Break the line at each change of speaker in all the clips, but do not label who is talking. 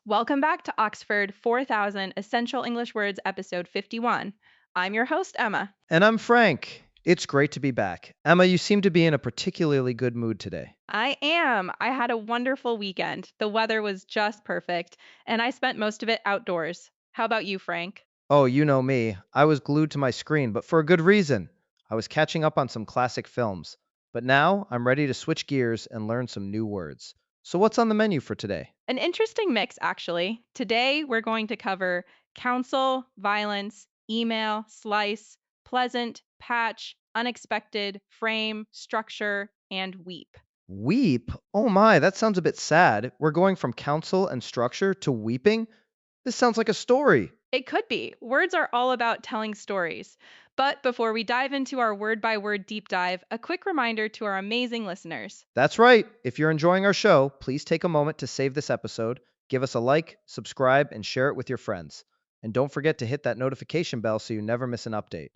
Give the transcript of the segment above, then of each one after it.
Welcome back to Oxford 4000 Essential English Words, episode 51. I'm your host, Emma.
And I'm Frank. It's great to be back. Emma, you seem to be in a particularly good mood today.
I am. I had a wonderful weekend. The weather was just perfect, and I spent most of it outdoors. How about you, Frank?
Oh, you know me. I was glued to my screen, but for a good reason. I was catching up on some classic films. But now I'm ready to switch gears and learn some new words. So, what's on the menu for today?
An interesting mix, actually. Today, we're going to cover counsel, violence, email, slice, pleasant, patch, unexpected, frame, structure, and weep.
Weep? Oh my, that sounds a bit sad. We're going from counsel and structure to weeping? This sounds like a story.
It could be. Words are all about telling stories. But before we dive into our word by word deep dive, a quick reminder to our amazing listeners.
That's right. If you're enjoying our show, please take a moment to save this episode, give us a like, subscribe, and share it with your friends. And don't forget to hit that notification bell so you never miss an update.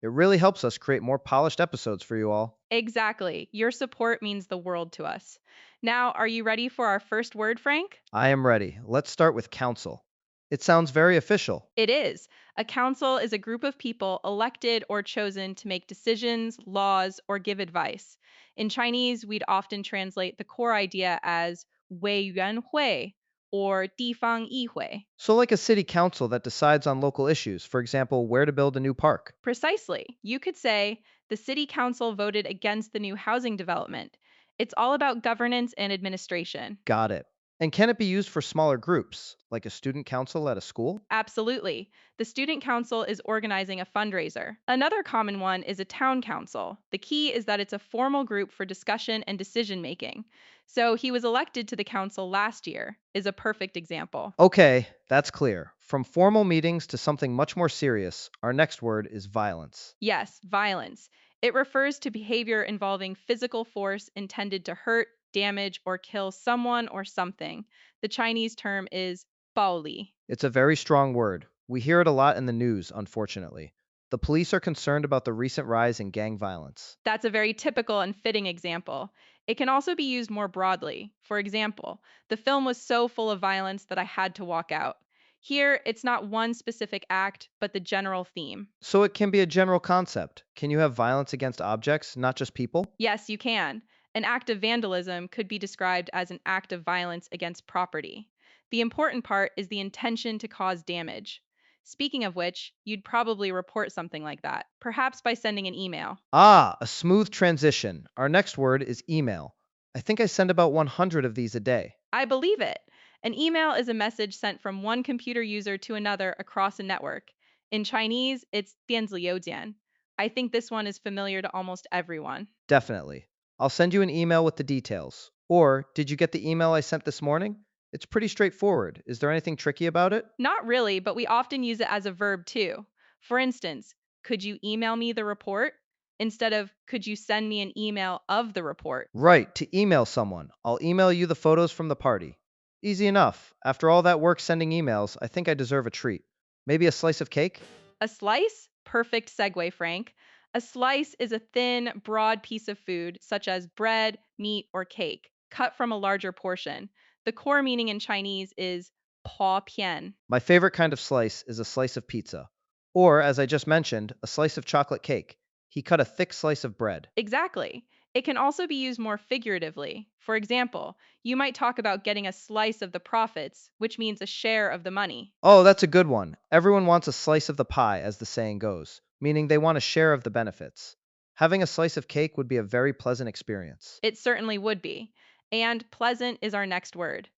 It really helps us create more polished episodes for you all.
Exactly. Your support means the world to us. Now, are you ready for our first word, Frank?
I am ready. Let's start with council. It sounds very official.
It is. A council is a group of people elected or chosen to make decisions, laws, or give advice. In Chinese, we'd often translate the core idea as 委员会 or 地方议会.
So, like a city council that decides on local issues, for example, where to build a new park.
Precisely. You could say the city council voted against the new housing development. It's all about governance and administration.
Got it. And can it be used for smaller groups, like a student council at a school?
Absolutely. The student council is organizing a fundraiser. Another common one is a town council. The key is that it's a formal group for discussion and decision making. So he was elected to the council last year, is a perfect example.
Okay, that's clear. From formal meetings to something much more serious, our next word is violence.
Yes, violence. It refers to behavior involving physical force intended to hurt, damage, or kill someone or something. The Chinese term is 暴力.
It's a very strong word. We hear it a lot in the news, unfortunately. The police are concerned about the recent rise in gang violence.
That's a very typical and fitting example. It can also be used more broadly. For example, the film was so full of violence that I had to walk out. Here, it's not one specific act, but the general theme.
So it can be a general concept. Can you have violence against objects, not just people?
Yes, you can. An act of vandalism could be described as an act of violence against property. The important part is the intention to cause damage. Speaking of which, you'd probably report something like that, perhaps by sending an email.
Ah, a smooth transition. Our next word is email. I think I send about 100 of these a day.
I believe it. An email is a message sent from one computer user to another across a network. In Chinese, it's 电子邮件. I think this one is familiar to almost everyone.
Definitely. I'll send you an email with the details. Or, did you get the email I sent this morning? It's pretty straightforward. Is there anything tricky about it?
Not really, but we often use it as a verb too. For instance, could you email me the report? Instead of could you send me an email of the report?
Right, to email someone. I'll email you the photos from the party. Easy enough. After all that work sending emails, I think I deserve a treat. Maybe a slice of cake?
A slice? Perfect segue, Frank. A slice is a thin, broad piece of food, such as bread, meat, or cake, cut from a larger portion. The core meaning in Chinese is 薄片.
My favorite kind of slice is a slice of pizza. Or, as I just mentioned, a slice of chocolate cake. He cut a thick slice of bread.
Exactly. It can also be used more figuratively. For example, you might talk about getting a slice of the profits, which means a share of the money.
Oh, that's a good one. Everyone wants a slice of the pie, as the saying goes, meaning they want a share of the benefits. Having a slice of cake would be a very pleasant experience.
It certainly would be. And pleasant is our next word.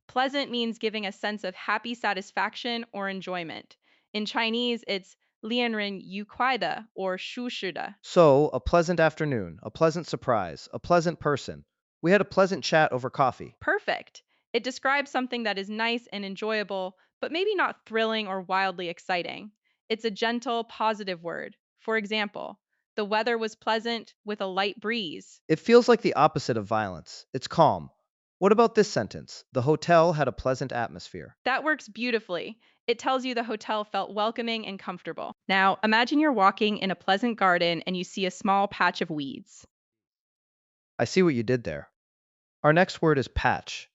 Pleasant means giving a sense of happy satisfaction or enjoyment. In Chinese, it's 恋人愉快的 or 舒适的.
So, a pleasant afternoon, a pleasant surprise, a pleasant person. We had a pleasant chat over coffee.
Perfect. It describes something that is nice and enjoyable, but maybe not thrilling or wildly exciting. It's a gentle, positive word. For example, the weather was pleasant with a light breeze.
It feels like the opposite of violence. It's calm. What about this sentence? The hotel had a pleasant atmosphere.
That works beautifully. It tells you the hotel felt welcoming and comfortable. Now, imagine you're walking in a pleasant garden and you see a small patch of weeds.
I see what you did there. Our next word is patch.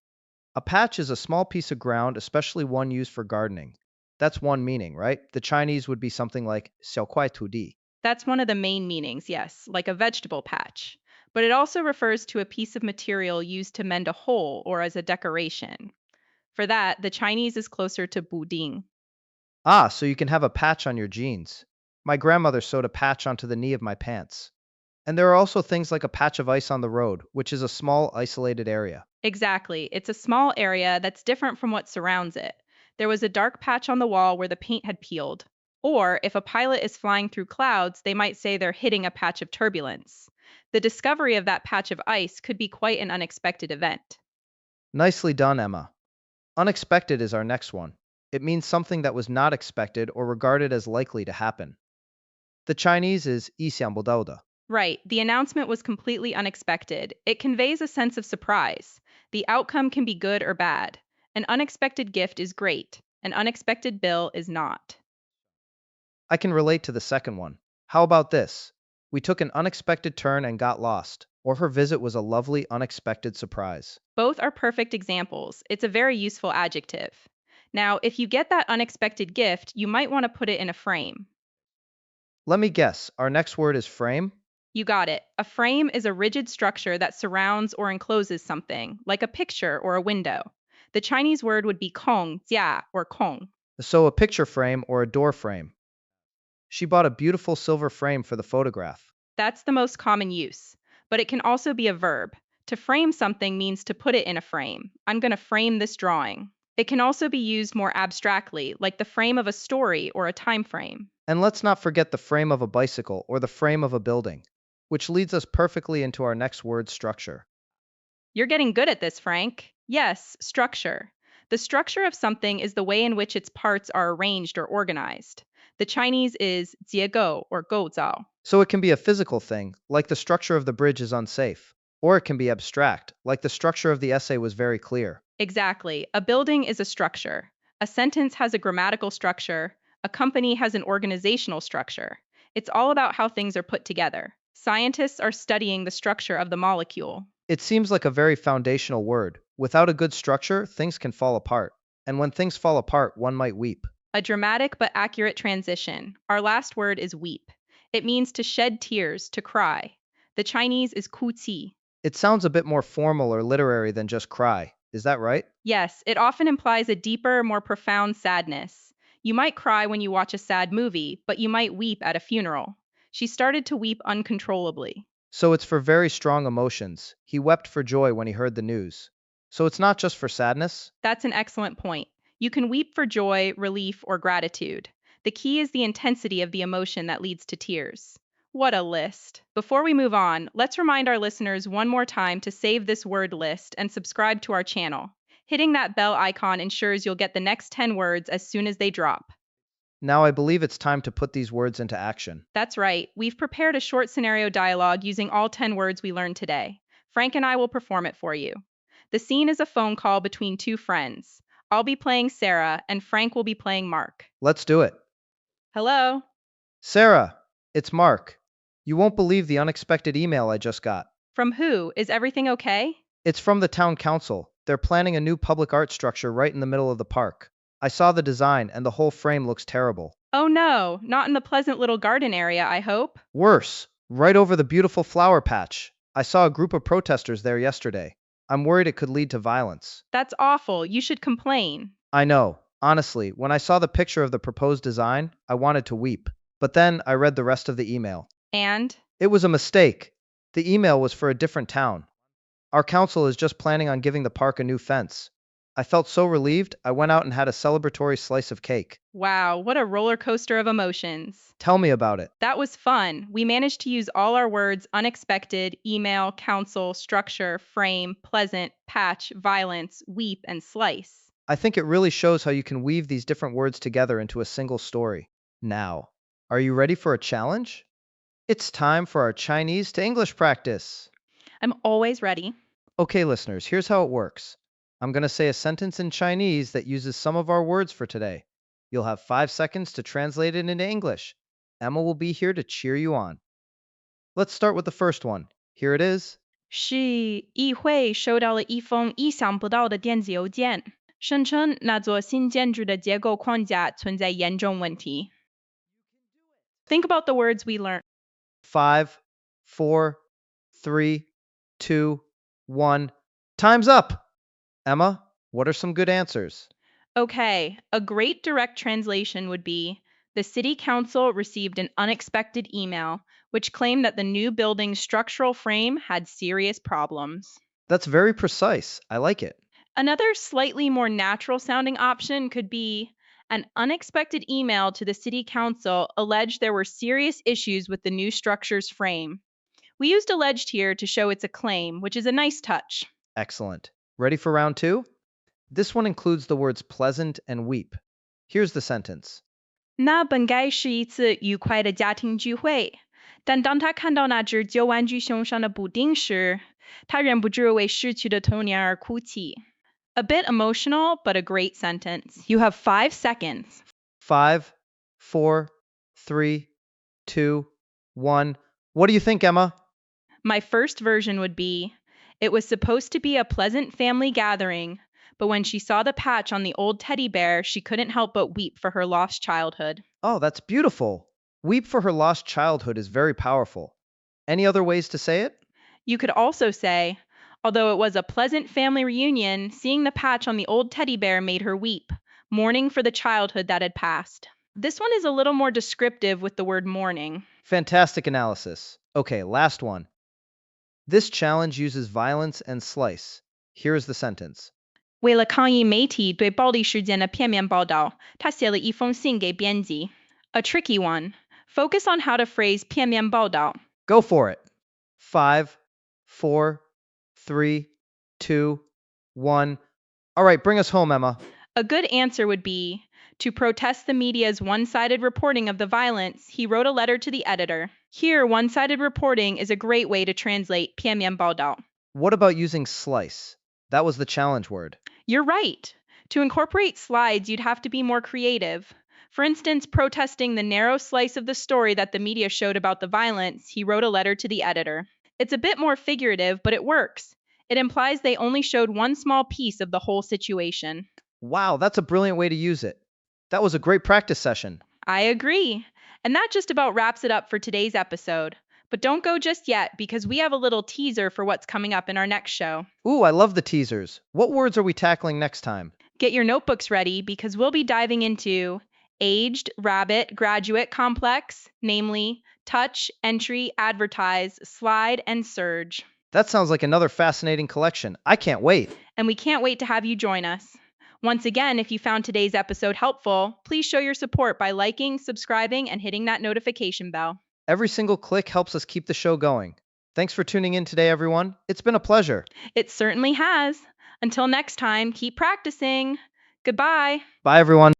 A patch is a small piece of ground, especially one used for gardening. That's one meaning, right? The Chinese would be something like 小块土地.
That's one of the main meanings, yes, like a vegetable patch. But it also refers to a piece of material used to mend a hole or as a decoration. For that, the Chinese is closer to buding.
Ah, so you can have a patch on your jeans. My grandmother sewed a patch onto the knee of my pants. And there are also things like a patch of ice on the road, which is a small, isolated area.
Exactly. It's a small area that's different from what surrounds it. There was a dark patch on the wall where the paint had peeled. Or if a pilot is flying through clouds, they might say they're hitting a patch of turbulence. The discovery of that patch of ice could be quite an unexpected event.
Nicely done, Emma. Unexpected is our next one. It means something that was not expected or regarded as likely to happen. The Chinese is 意想不到的.
Right, the announcement was completely unexpected. It conveys a sense of surprise. The outcome can be good or bad. An unexpected gift is great. An unexpected bill is not.
I can relate to the second one. How about this? We took an unexpected turn and got lost, or her visit was a lovely, unexpected surprise.
Both are perfect examples. It's a very useful adjective. Now, if you get that unexpected gift, you might want to put it in a frame.
Let me guess, our next word is frame?
You got it. A frame is a rigid structure that surrounds or encloses something, like a picture or a window. The Chinese word would be kong, jia, or kong.
So a picture frame or a door frame. She bought a beautiful silver frame for the photograph.
That's the most common use. But it can also be a verb. To frame something means to put it in a frame. I'm going to frame this drawing. It can also be used more abstractly, like the frame of a story or a time frame.
And let's not forget the frame of a bicycle or the frame of a building, which leads us perfectly into our next word structure.
You're getting good at this, Frank. Yes, structure. The structure of something is the way in which its parts are arranged or organized. The Chinese is 结构 or 构造.
So it can be a physical thing, like the structure of the bridge is unsafe, or it can be abstract, like the structure of the essay was very clear.
Exactly. A building is a structure. A sentence has a grammatical structure. A company has an organizational structure. It's all about how things are put together. Scientists are studying the structure of the molecule.
It seems like a very foundational word. Without a good structure, things can fall apart. And when things fall apart, one might weep.
A dramatic but accurate transition. Our last word is weep. It means to shed tears, to cry. The Chinese is 哭泣.
It sounds a bit more formal or literary than just cry. Is that right?
Yes, it often implies a deeper, more profound sadness. You might cry when you watch a sad movie, but you might weep at a funeral. She started to weep uncontrollably.
So it's for very strong emotions. He wept for joy when he heard the news. So it's not just for sadness?
That's an excellent point. You can weep for joy, relief, or gratitude. The key is the intensity of the emotion that leads to tears. What a list. Before we move on, let's remind our listeners one more time to save this word list and subscribe to our channel. Hitting that bell icon ensures you'll get the next 10 words as soon as they drop.
Now I believe it's time to put these words into action.
That's right. We've prepared a short scenario dialogue using all 10 words we learned today. Frank and I will perform it for you. The scene is a phone call between two friends. I'll be playing Sarah, and Frank will be playing Mark.
Let's do it.
Hello?
Sarah, it's Mark. You won't believe the unexpected email I just got.
From who? Is everything okay?
It's from the town council. They're planning a new public art structure right in the middle of the park. I saw the design and the whole frame looks terrible.
Oh no, not in the pleasant little garden area, I hope.
Worse, right over the beautiful flower patch. I saw a group of protesters there yesterday. I'm worried it could lead to violence.
That's awful. You should complain.
I know. Honestly, when I saw the picture of the proposed design, I wanted to weep. But then I read the rest of the email.
And?
It was a mistake. The email was for a different town. Our council is just planning on giving the park a new fence. I felt so relieved, I went out and had a celebratory slice of cake.
Wow, what a roller coaster of emotions.
Tell me about it.
That was fun. We managed to use all our words unexpected, email, council, structure, frame, pleasant, patch, violence, weep, and slice.
I think it really shows how you can weave these different words together into a single story. Now, are you ready for a challenge? It's time for our Chinese to English practice.
I'm always ready.
Okay, listeners, here's how it works. I'm going to say a sentence in Chinese that uses some of our words for today. You'll have 5 seconds to translate it into English. Emma will be here to cheer you on. Let's start with the first one. Here it is.
市议会收到了一封意想不到的电子邮件，声称那座新建筑的结构框架存在严重问题。Think about the words we learned.
5, 4, 3, 2, 1. Time's up! Emma, what are some good answers?
Okay, a great direct translation would be the city council received an unexpected email which claimed that the new building's structural frame had serious problems.
That's very precise. I like it.
Another slightly more natural sounding option could be an unexpected email to the city council alleged there were serious issues with the new structure's frame. We used alleged here to show it's a claim, which is a nice touch.
Excellent. Ready for round 2? This one includes the words pleasant and weep. Here's the sentence.
那本该是一次愉快的家庭聚会，但当他看到那只旧玩具熊上的补丁时，他忍不住为逝去的童年而哭泣。A bit emotional, but a great sentence. You have 5 seconds.
5, 4, 3, 2, 1. What do you think, Emma?
My first version would be, it was supposed to be a pleasant family gathering, but when she saw the patch on the old teddy bear, she couldn't help but weep for her lost childhood.
Oh, that's beautiful. Weep for her lost childhood is very powerful. Any other ways to say it?
You could also say, although it was a pleasant family reunion, seeing the patch on the old teddy bear made her weep, mourning for the childhood that had passed. This one is a little more descriptive with the word mourning.
Fantastic analysis. Okay, last one. This challenge uses violence and slice. Here is the sentence.
为了抗议媒体对暴力事件的片面报道，他写了一封信给编辑。A tricky one. Focus on how to phrase 片面报道.
Go for it. 5, 4, 3, 2, 1. All right, bring us home, Emma.
A good answer would be, to protest the media's one-sided reporting of the violence, he wrote a letter to the editor. Here, one-sided reporting is a great way to translate 片面报道.
What about using slice? That was the challenge word.
You're right. To incorporate slides, you'd have to be more creative. For instance, protesting the narrow slice of the story that the media showed about the violence, he wrote a letter to the editor. It's a bit more figurative, but it works. It implies they only showed one small piece of the whole situation.
Wow, that's a brilliant way to use it. That was a great practice session.
I agree. And that just about wraps it up for today's episode. But don't go just yet because we have a little teaser for what's coming up in our next show.
Ooh, I love the teasers. What words are we tackling next time?
Get your notebooks ready because we'll be diving into aged, rabbit, graduate complex, namely touch, entry, advertise, slide, and surge.
That sounds like another fascinating collection. I can't wait.
And we can't wait to have you join us. Once again, if you found today's episode helpful, please show your support by liking, subscribing, and hitting that notification bell.
Every single click helps us keep the show going. Thanks for tuning in today, everyone. It's been a pleasure.
It certainly has. Until next time, keep practicing. Goodbye.
Bye, everyone.